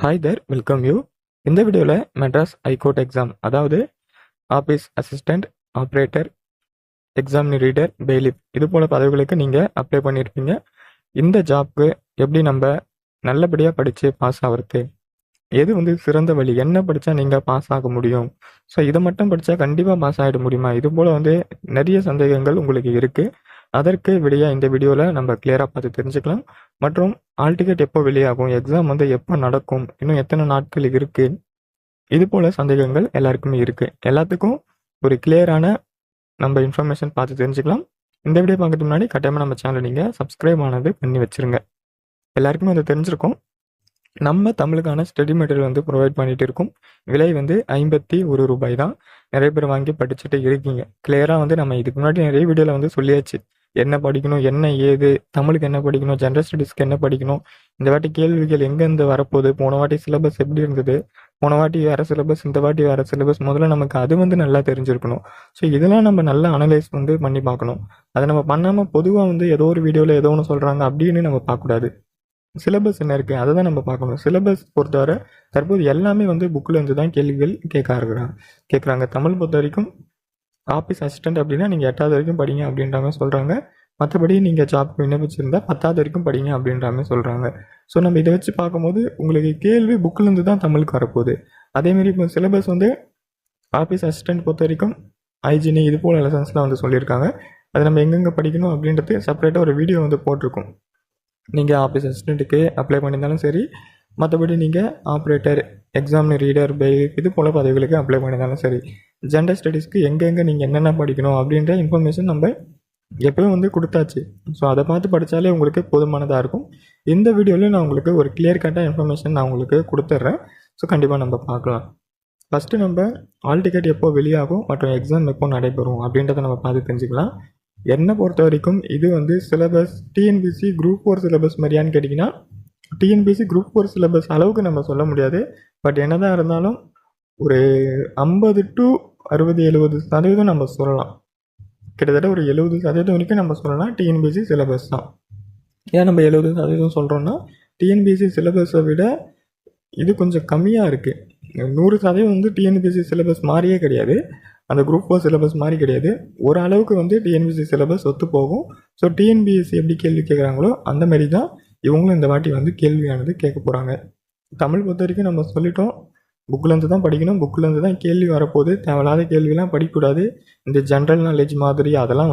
Hi there, welcome you. இந்த வீடியோவில் Madras high court exam, அதாவது office assistant, operator, examiner reader, bailiff இது போல் பதவிகளுக்கு நீங்கள் அப்ளை பண்ணியிருப்பீங்க. இந்த ஜாப்க்கு எப்படி நம்ம நல்லபடியாக படித்து பாஸ் ஆகிறது, எது சிறந்த வழி, என்ன படித்தா நீங்கள் பாஸ் ஆக முடியும், ஸோ இதை மட்டும் படித்தா கண்டிப்பாக பாஸ் ஆகிட முடியுமா, இது போல் நிறைய சந்தேகங்கள் உங்களுக்கு இருக்குது. அதற்கு விடையாக இந்த வீடியோவில் நம்ம கிளியராக பார்த்து தெரிஞ்சுக்கலாம். மற்றும் ஆல் டிக்கெட் எப்போ வெளியாகும், எக்ஸாம் எப்போ நடக்கும், இன்னும் எத்தனை நாட்கள் இருக்குது, இது போல் சந்தேகங்கள் எல்லாருக்குமே இருக்குது. எல்லாத்துக்கும் ஒரு கிளியரான நம்ம இன்ஃபர்மேஷன் பார்த்து தெரிஞ்சுக்கலாம். இந்த வீடியோ பார்க்கறதுக்கு முன்னாடி கட்டாயமாக நம்ம சேனலை நீங்கள் சப்ஸ்கிரைப் ஆனது பண்ணி வச்சுருங்க. எல்லாருக்குமே தெரிஞ்சிருக்கும். நம்ம தமிழுக்கான ஸ்டடி மெட்டீரியல் ப்ரொவைட் பண்ணிட்டு இருக்கோம். விலை 51 ரூபாய் தான். நிறைய பேர் வாங்கி படிச்சுட்டு இருக்கீங்க. கிளியராக நம்ம இதுக்கு முன்னாடி நிறைய வீடியோவில் சொல்லியாச்சு, என்ன படிக்கணும், என்ன ஏது, தமிழுக்கு என்ன படிக்கணும், ஜென்ரல் ஸ்டடீஸ்க்கு என்ன படிக்கணும், இந்த வாட்டி கேள்விகள் எங்கேருந்து வரப்போகுது, போன வாட்டி சிலபஸ் எப்படி இருந்தது, போன வாட்டி வேறு சிலபஸ், இந்த வாட்டி வேறு சிலபஸ், முதல்ல நமக்கு அது நல்லா தெரிஞ்சிருக்கணும். ஸோ இதெல்லாம் நம்ம நல்லா அனலைஸ் பண்ணி பார்க்கணும். அதை நம்ம பண்ணாமல் பொதுவாக ஏதோ ஒரு வீடியோவில் ஏதோ ஒன்று சொல்கிறாங்க அப்படின்னு நம்ம பார்க்கக்கூடாது. சிலபஸ் என்ன இருக்குது அதை தான் நம்ம பார்க்கணும். சிலபஸ் பொறுத்தவரை தற்போது எல்லாமே புக்கில் தான் கேள்விகள் கேட்குறாங்க. தமிழ் பொறுத்த வரைக்கும் ஆஃபீஸ் அசிஸ்டண்ட் அப்படின்னா நீங்கள் 8வது வரைக்கும் படிங்க அப்படின்றாங்க சொல்கிறாங்க. மற்றபடி நீங்கள் ஜாப்க்கு விண்ணப்பிச்சிருந்தால் 10வது வரைக்கும் படிங்க அப்படின்றாங்க சொல்கிறாங்க. ஸோ நம்ம இதை வச்சு பார்க்கும்போது உங்களுக்கு கேள்வி புக்கிலேருந்து தான் தமிழுக்கு வரப்போகுது. அதேமாரி இப்போ சிலபஸ் ஆஃபீஸ் அசிஸ்டண்ட் பொறுத்த வரைக்கும் ஹைஜீனி இது போல் லெசன்ஸ்லாம் சொல்லியிருக்காங்க. அதை நம்ம எங்கெங்கே படிக்கணும் அப்படின்றது செப்பரேட்டாக ஒரு வீடியோ போட்டிருக்கோம். நீங்கள் ஆஃபீஸ் அசிஸ்டண்ட்டுக்கு அப்ளை பண்ணியிருந்தாலும் சரி, மற்றபடி நீங்கள் ஆப்ரேட்டர், எக்ஸாமினி ரீடர், பெயில் இது போல் பதவிகளுக்கு அப்ளை பண்ணியிருந்தாலும் சரி, ஜென்ரல் ஸ்டடீஸ்க்கு எங்கெங்கே நீங்கள் என்னென்ன படிக்கணும் அப்படின்ற இன்ஃபர்மேஷன் நம்ம எப்போயும் கொடுத்தாச்சு. ஸோ அதை பார்த்து படித்தாலே உங்களுக்கு போதுமானதாக இருக்கும். இந்த வீடியோவில் நான் உங்களுக்கு ஒரு கிளியர் கட்டாக இன்ஃபர்மேஷன் நான் உங்களுக்கு கொடுத்துட்றேன். ஸோ கண்டிப்பாக நம்ம பார்க்கலாம். ஃபஸ்ட்டு நம்ம ஆல் டிக்கெட் எப்போ வெளியாகும் மற்றும் எக்ஸாம் எப்போ நடைபெறும் அப்படின்றத நம்ம பார்த்து தெரிஞ்சுக்கலாம். என்னை பொறுத்த வரைக்கும் இது சிலபஸ் டிஎன்பிசி குரூப் 4 சிலபஸ் மாதிரியான்னு கேட்டிங்கன்னா, டிஎன்பிசி குரூப் 4 சிலபஸ் அளவுக்கு நம்ம சொல்ல முடியாது. பட் என்னதான் இருந்தாலும் ஒரு 50 to 60-70% நம்ம சொல்லலாம். கிட்டத்தட்ட ஒரு 70% வரைக்கும் நம்ம சொல்லலாம் டிஎன்பிசி சிலபஸ் தான். ஏன் நம்ம 70% சொல்கிறோன்னா, டிஎன்பிசி சிலபஸை விட இது கொஞ்சம் கம்மியாக இருக்குது. 100% டிஎன்பிசி சிலபஸ் மாதிரியே கிடையாது, அந்த குரூப் 4 சிலபஸ் மாதிரி கிடையாது. ஒரு அளவுக்கு டிஎன்பிசி சிலபஸ் ஒத்து போகும். ஸோ டிஎன்பிஎஸ்சி எப்படி கேள்வி கேட்குறாங்களோ அந்த மாதிரி தான் இவங்களும் இந்த வாட்டி கேள்வியானது கேட்க போகிறாங்க. தமிழ் பொறுத்த வரைக்கும் நம்ம சொல்லிட்டோம், புக்கிலேருந்து தான் படிக்கணும், புக்கிலேருந்து தான் கேள்வி வரப்போகுது. தேவையில்லாத கேள்விலாம் படிக்கக்கூடாது. இந்த ஜென்ரல் நாலேஜ் மாதிரி அதெல்லாம்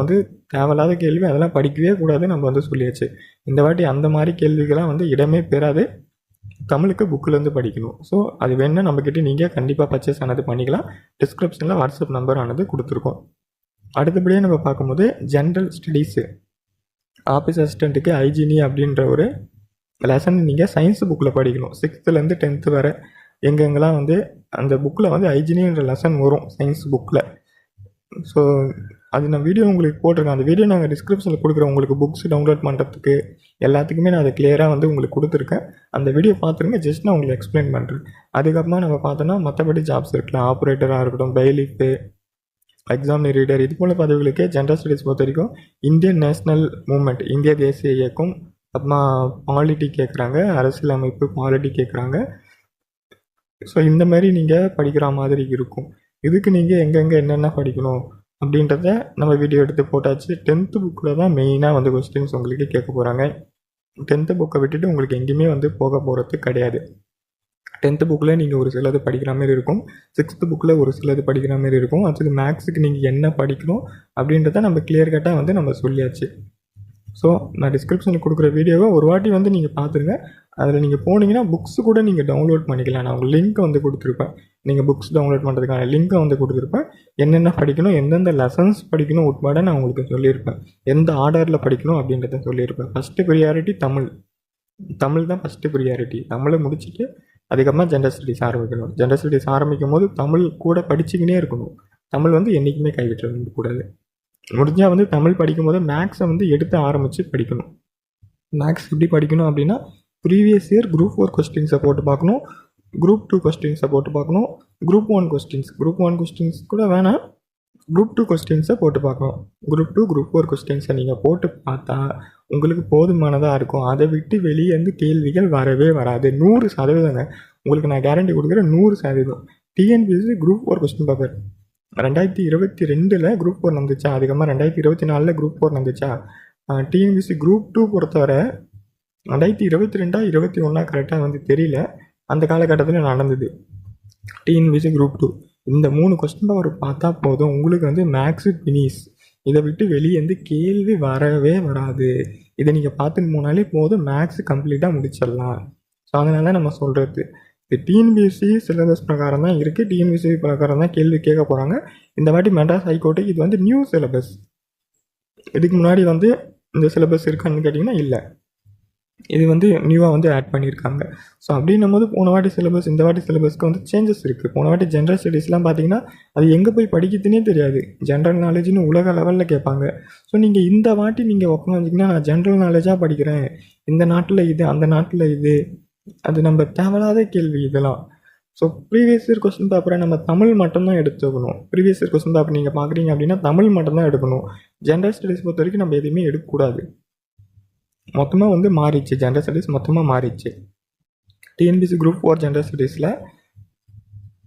தேவையில்லாத கேள்வி, அதெல்லாம் படிக்கவே கூடாது நம்ம சொல்லியாச்சு. இந்த வாட்டி அந்த மாதிரி கேள்விகள்லாம் இடமே பெறாது. தமிழுக்கு புக்கிலேருந்து படிக்கணும். ஸோ அது வேணுன்னா நம்மக்கிட்ட நீங்கள் கண்டிப்பாக பர்ச்சேஸ் ஆனது பண்ணிக்கலாம். டிஸ்கிரிப்ஷனில் வாட்ஸ்அப் நம்பர் ஆனது கொடுத்துருக்கோம். அடுத்தபடியாக நம்ம பார்க்கும்போது ஜென்ரல் ஸ்டடீஸு, ஆஃபீஸ் அசிஸ்டண்ட்டுக்கு ஹைஜீனி அப்படின்ற ஒரு லெசன் நீங்கள் சயின்ஸ் புக்கில் படிக்கணும். 6th-லேருந்து 10th வரை எங்கெங்கெல்லாம் அந்த புக்கில் ஹைஜீனின்ற லெசன் வரும் சயின்ஸ் புக்கில். ஸோ அது நான் வீடியோ உங்களுக்கு போட்டிருக்கேன். அந்த வீடியோ நாங்கள் டிஸ்கிரிப்ஷனில் கொடுக்குறோம். உங்களுக்கு புக்ஸ் டவுன்லோட் பண்ணுறதுக்கு எல்லாத்துக்குமே நான் அதை கிளியராக உங்களுக்கு கொடுத்துருக்கேன். அந்த வீடியோ பார்த்துருங்க. ஜஸ்ட் நான் உங்களுக்கு எக்ஸ்பிளைன் பண்ணுறேன். அதுக்கப்புறமா நம்ம பார்த்தோன்னா மற்றபடி ஜாப்ஸ் இருக்கலாம். ஆப்ரேட்டராக இருக்கட்டும், பெயிலிஃபு, எக்ஸாமினி ரீடர் இது போல் பதவிகளுக்கு ஜென்ரல் ஸ்டடீஸ் பொறுத்த வரைக்கும் இந்தியன் நேஷ்னல் மூவ்மெண்ட், இந்திய தேசிய இயக்கம், அப்புறமா பாலிட்டி கேட்குறாங்க, அரசியலமைப்பு பாலிட்டி கேட்குறாங்க. ஸோ இந்த மாதிரி நீங்கள் படிக்கிற மாதிரி இருக்கும். இதுக்கு நீங்கள் எங்கெங்கே என்னென்ன படிக்கணும் அப்படின்றத நம்ம வீடியோ எடுத்து போட்டாச்சு. 10th புக்கில் தான் மெயினாக கொஸ்டின்ஸ் உங்களுக்கு கேட்க போகிறாங்க. 10th புக்கை விட்டுட்டு உங்களுக்கு எங்கேயுமே போக போகிறது கிடையாது. 10th புக்கில் நீங்கள் ஒரு சிலது படிக்கிற மாதிரி இருக்கும், 6th புக்கில் ஒரு சிலது படிக்கிற மாதிரி இருக்கும். அடுத்தது மேக்ஸுக்கு நீங்கள் என்ன படிக்கணும் அப்படின்றத நம்ம கிளியர் கட்டாக நம்ம சொல்லியாச்சு. ஸோ நான் டிஸ்கிரிப்ஷனில் கொடுக்குற வீடியோவை ஒரு வாட்டி நீங்கள் பார்த்துருங்க. அதில் நீங்கள் போனீங்கன்னா புக்ஸு கூட நீங்கள் டவுன்லோட் பண்ணிக்கலாம். நான் உங்களுக்கு லிங்க்கை கொடுத்துருப்பேன். நீங்கள் புக்ஸ் டவுன்லோட் பண்ணுறதுக்கான லிங்க்கை கொடுத்துருப்பேன். என்னென்ன படிக்கணும், எந்தெந்த லெசன்ஸ் படிக்கணும் உட்பட நான் உங்களுக்கு சொல்லியிருப்பேன். எந்த ஆர்டரில் படிக்கணும் அப்படின்றத சொல்லியிருப்பேன். ஃபஸ்ட்டு ப்ரியாரிட்டி தமிழ் தான் ஃபஸ்ட்டு ப்ரியாரிட்டி. தமிழை முடிச்சுட்டு அதுக்கப்புறமா ஜென்ரல் ஸ்டடீஸ் ஆரம்பிக்கணும். ஜென்ரல் ஸ்டடீஸ் ஆரம்பிக்கும் போது தமிழ் கூட படிச்சுக்கினே இருக்கணும். தமிழ் என்றைக்குமே கைவிட்டு கூடாது. முடிஞ்சால் தமிழ் படிக்கும்போது மேக்ஸை எடுத்து ஆரம்பித்து படிக்கணும். மேக்ஸ் எப்படி படிக்கணும் அப்படின்னா, ப்ரீவியஸ் இயர் குரூப் 4 கொஸ்டின்ஸை போட்டு பார்க்கணும், குரூப் 2 கொஸ்டின்ஸை போட்டு பார்க்கணும், குரூப் 1 கொஸ்டின்ஸ் கூட வேணாம், குரூப் 2 கொஸ்டின்ஸை போட்டு பார்க்கணும். குரூப் 2 குரூப் 4 கொஸ்டின்ஸை நீங்கள் போட்டு பார்த்தா உங்களுக்கு போதுமானதாக இருக்கும். அதை விட்டு வெளியே கேள்விகள் வரவே வராது. 100%. உங்களுக்கு நான் கேரண்டி கொடுக்குறேன் 100%. TNPSC group 4 question paper 2022 group 4 நடந்துச்சா, அதுக்கப்புறமா 2024 குரூப் 4 நடந்துச்சா. டிஎன்பிஎஸ்சி குரூப் 2 பொறுத்தவரை 2022 21 கரெக்டாக வந்து தெரியல, அந்த காலகட்டத்தில் நடந்தது டிஎன்பிஎஸ்சி குரூப் 2. இந்த 3 கொஸ்டின் பேப்பர் பார்த்தா போதும், உங்களுக்கு வந்து மேக்ஸு ஃபினிஷ். இதை விட்டு வெளியே வந்து கேள்வி வரவே வராது. இதை நீங்கள் பார்த்துட்டு போனாலே போதும், மேக்ஸ் கம்ப்ளீட்டாக முடிச்சிடலாம். ஸோ அதனால நம்ம சொல்கிறது, இது டிஎன்பிஎஸ்சி சிலபஸ் பிரகாரம் தான் இருக்குது, டிஎன்பிஎஸ்சி பிரகாரம் தான் கேள்வி கேட்க போகிறாங்க. இந்த வாட்டி மெட்ராஸ் ஹைகோர்ட்டு இது வந்து நியூ சிலபஸ். இதுக்கு முன்னாடி வந்து இந்த சிலபஸ் இருக்கான்னு கேட்டிங்கன்னா இல்லை, இது வந்து நியூவாக வந்து ஆட் பண்ணியிருக்காங்க. ஸோ அப்படின்னும் போது போன வாட்டி சிலபஸ் இந்த வாட்டி சிலபஸ்க்கு வந்து சேஞ்சஸ் இருக்குது. போன வாட்டி ஜென்ரல் ஸ்டடீஸ்லாம் பார்த்தீங்கன்னா அது எங்கே போய் படிக்கிறதுனே தெரியாது, ஜென்ரல் நாலேஜ்னு உலக லெவலில் கேட்பாங்க. ஸோ நீங்கள் இந்த வாட்டி நீங்கள் உட்காந்துச்சிங்கன்னா நான் ஜென்ரல் நாலேஜாக படிக்கிறேன், இந்த நாட்டில் இது அந்த நாட்டில் இது, அது நம்ம தேவையில்லாத கேள்வி இதெல்லாம். ஸோ ப்ரீவியஸ் இயர் கொஸ்டின் பேப்பரை நம்ம தமிழ் மட்டும்தான் எடுத்துக்கணும். ப்ரீவியஸ் இயர் கொஸ்டின் பேப்பர் நீங்கள் பார்க்குறீங்க அப்படின்னா தமிழ் மட்டும்தான் எடுக்கணும். ஜென்ரல் ஸ்டடீஸ் பொறுத்த வரைக்கும் நம்ம எதுவுமே எடுக்கக்கூடாது. மொத்தமாக வந்து மாறிடுச்சு, ஜென்ரல் ஸ்டடீஸ் மொத்தமாக மாறிடுச்சு. டிஎன்பிஎஸ்சி குரூப் 4 ஜென்ரல் ஸ்டடீஸில்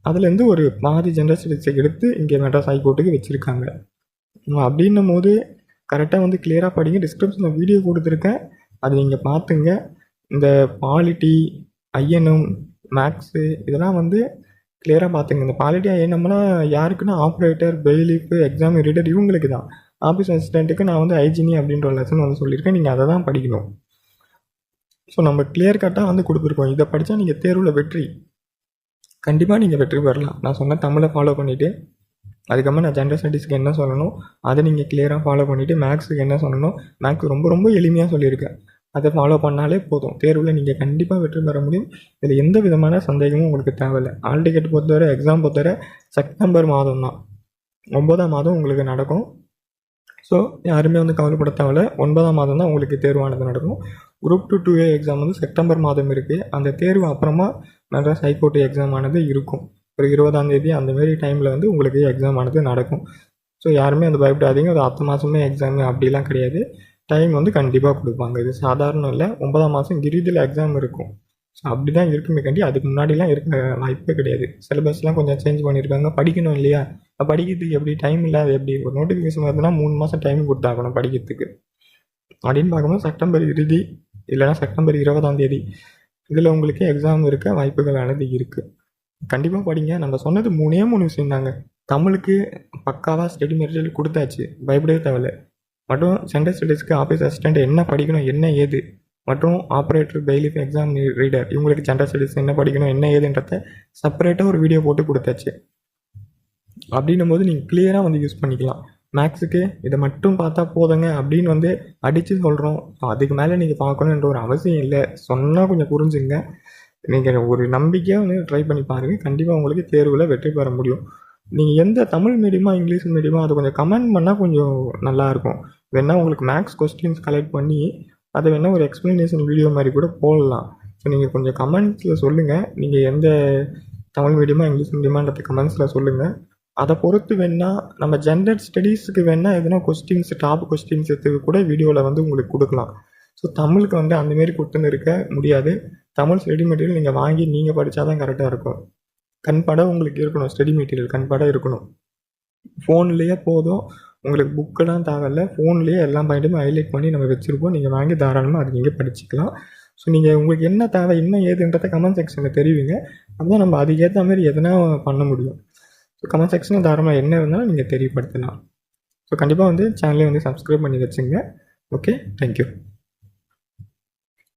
அதுலேருந்து ஒரு பாதி ஜென்ரல் ஸ்டடீஸை எடுத்து இங்கே மெட்ராஸ் ஹைகோர்ட்டுக்கு வச்சுருக்காங்க. அப்படின்னும் போது கரெக்டாக வந்து கிளியராக படிங்க. டிஸ்கிரிப்ஷனில் வீடியோ கொடுத்துருக்கேன், அது நீங்கள் பார்த்துங்க. இந்த பாலிட்டி, ஐஎன்எம், மேக்ஸு இதெல்லாம் வந்து கிளியராக பார்த்துங்க. இந்த பாலிட்டி ஐஎன்எம்லாம் யாருக்குன்னா ஆப்ரேட்டர், பெயிலிஃப், எக்ஸாம் ரீடர் இவங்களுக்கு தான். ஆஃபீஸ் அசிஸ்டண்ட்டுக்கு நான் வந்து ஐஜினி அப்படின்ற லெசன் வந்து சொல்லியிருக்கேன், நீங்கள் அதை தான் படிக்கணும். ஸோ நம்ம கிளியர் கட்டாக வந்து கொடுத்துருக்கோம். இதை படித்தா நீங்கள் தேர்வில் வெற்றி, கண்டிப்பாக நீங்கள் வெற்றி பெறலாம். நான் சொன்ன தமிழை ஃபாலோ பண்ணிவிட்டு அதுக்கப்புறம் நான் ஜென்ரல் ஸ்டடீஸ்க்கு என்ன சொல்லணும் அதை நீங்கள் கிளியராக ஃபாலோ பண்ணிவிட்டு மேக்ஸுக்கு என்ன சொல்லணும், மேக்ஸ் ரொம்ப ரொம்ப எளிமையாக சொல்லியிருக்கேன், அதை ஃபாலோ பண்ணாலே போதும், தேர்வில் நீங்கள் கண்டிப்பாக வெற்றி பெற முடியும். இதில் எந்த விதமான சந்தேகமும் உங்களுக்கு தேவையில்லை. ஆல் டிக்கெட் பொறுத்தவரை, எக்ஸாம் பொறுத்தவரை செப்டம்பர் மாதம் தான், 9ஆம் மாதம் உங்களுக்கு நடக்கும். ஸோ யாருமே வந்து கவலைப்பட தேவையில்ல, 9ஆம் மாதம் தான் உங்களுக்கு தேர்வானது நடக்கும். குரூப் 2 2A எக்ஸாம் வந்து செப்டம்பர் மாதம் இருக்குது. அந்த தேர்வு அப்புறமா மெட்ராஸ் ஹைகோர்ட்டு எக்ஸாம் ஆனது இருக்கும். ஒரு 20ஆம் தேதி அந்தமாரி டைமில் வந்து உங்களுக்கு எக்ஸாம் ஆனது நடக்கும். ஸோ யாருமே அந்த பயப்படாதீங்க, அது அடுத்த மாதமே எக்ஸாமு அப்படிலாம் கிடையாது. டைம் வந்து கண்டிப்பாக கொடுப்பாங்க. இது சாதாரணம் இல்லை, 9ஆம் மாதம் இறுதியில் எக்ஸாம் இருக்கும். ஸோ அப்படி தான் இருக்குமே கண்டி, அதுக்கு முன்னாடிலாம் இருக்க வாய்ப்பே கிடையாது. சிலபஸ்லாம் கொஞ்சம் சேஞ்ச் பண்ணியிருக்காங்க, படிக்கணும் இல்லையா, படிக்கிறதுக்கு எப்படி டைம் இல்லாத எப்படி, ஒரு நோட்டிஃபிகேஷன் வருதுன்னா 3 மாதம் டைம் கொடுத்தாகணும் படிக்கிறதுக்கு. அப்படின்னு பார்க்கும்போது செப்டம்பர் இறுதி இல்லைனா செப்டம்பர் 20ஆம் தேதி இதில் உங்களுக்கு எக்ஸாம் இருக்க வாய்ப்புகள் ஆனது இருக்குது. கண்டிப்பாக படிங்க. நம்ம சொன்னது 3 விஷயம் தாங்க. தமிழுக்கு பக்காவாக ஸ்டடி மெட்டீரியல் கொடுத்தாச்சு, பயப்படவே தேவையில்லை. மற்றும் ஜென்ரல் ஸ்டடீஸ்க்கு ஆஃபீஸ் அசிஸ்டண்ட் என்ன படிக்கணும் என்ன ஏது, மற்றும் ஆப்ரேட்டர், பெயிலிஃப், எக்ஸாம் ரீடர் இவங்களுக்கு ஜென்ரல் ஸ்டடீஸ் என்ன படிக்கணும் என்ன ஏதுன்றத செப்பரேட்டாக ஒரு வீடியோ போட்டு கொடுத்தாச்சு. அப்படின்னும் போது நீங்கள் கிளியராக வந்து யூஸ் பண்ணிக்கலாம். மேக்ஸுக்கு இதை மட்டும் பார்த்தா போதுங்க அப்படின்னு வந்து அடித்து சொல்கிறோம், அதுக்கு மேலே நீங்கள் பார்க்கணுன்ற ஒரு அவசியம் இல்லை. சொன்னால் கொஞ்சம் புரிஞ்சுங்க. நீங்கள் ஒரு நம்பிக்கையாக வந்து ட்ரை பண்ணி பாருங்கள், கண்டிப்பாக உங்களுக்கு தேர்வில் வெற்றி பெற முடியும். நீங்கள் எந்த தமிழ் மீடியமா இங்கிலீஷ் மீடியமா அதை கொஞ்சம் கமெண்ட் பண்ணால் கொஞ்சம் நல்லாயிருக்கும். வேணால் உங்களுக்கு மேக்ஸ் கொஸ்டின்ஸ் கலெக்ட் பண்ணி அதை வேணால் ஒரு எக்ஸ்ப்ளனேஷன் வீடியோ மாதிரி கூட போடலாம். ஸோ நீங்கள் கொஞ்சம் கமெண்ட்ஸில் சொல்லுங்கள், நீங்கள் எந்த தமிழ் மீடியமா இங்கிலீஷ் மீடியமான்றத கமெண்ட்ஸில் சொல்லுங்கள். அதை பொறுத்து வேணால் நம்ம ஜென்ரல் ஸ்டடீஸுக்கு வேணால் எதுனா கொஸ்டின்ஸ், டாப் கொஸ்டின்ஸ் எடுத்து கூட வீடியோவில் வந்து உங்களுக்கு கொடுக்கலாம். ஸோ தமிழுக்கு வந்து அந்தமாரி கொடுத்துன்னு இருக்க முடியாது. தமிழ் ஸ்டடி மெட்டீரியல் நீங்கள் வாங்கி நீங்கள் படித்தா தான் கரெக்டாக இருக்கும். கண்பட உங்களுக்கு இருக்கணும், ஸ்டடி மெட்டீரியல் கண்பட இருக்கணும். ஃபோன்லேயே போதும், உங்களுக்கு புக்கெல்லாம் தேவையில்ல, ஃபோன்லேயே எல்லா பாயிண்ட்டுமே ஹைலைட் பண்ணி நம்ம வச்சுருப்போம். நீங்கள் வாங்கி தாராளமாக அது நீங்கள் படிச்சுக்கலாம். ஸோ நீங்கள் உங்களுக்கு என்ன தேவை என்ன ஏதுன்றதை கமெண்ட் செக்ஷனில் தெரிவிங்க, அப்போ நம்ம அதுக்கேற்ற மாதிரி எதனா பண்ண முடியும். ஸோ கமெண்ட் செக்ஷனில் தாராளமாக என்ன இருந்தாலும் நீங்கள் தெரியப்படுத்தலாம். ஸோ கண்டிப்பாக வந்து சேனலே வந்து சப்ஸ்கிரைப் பண்ணி வச்சுங்க. Okay, thank you.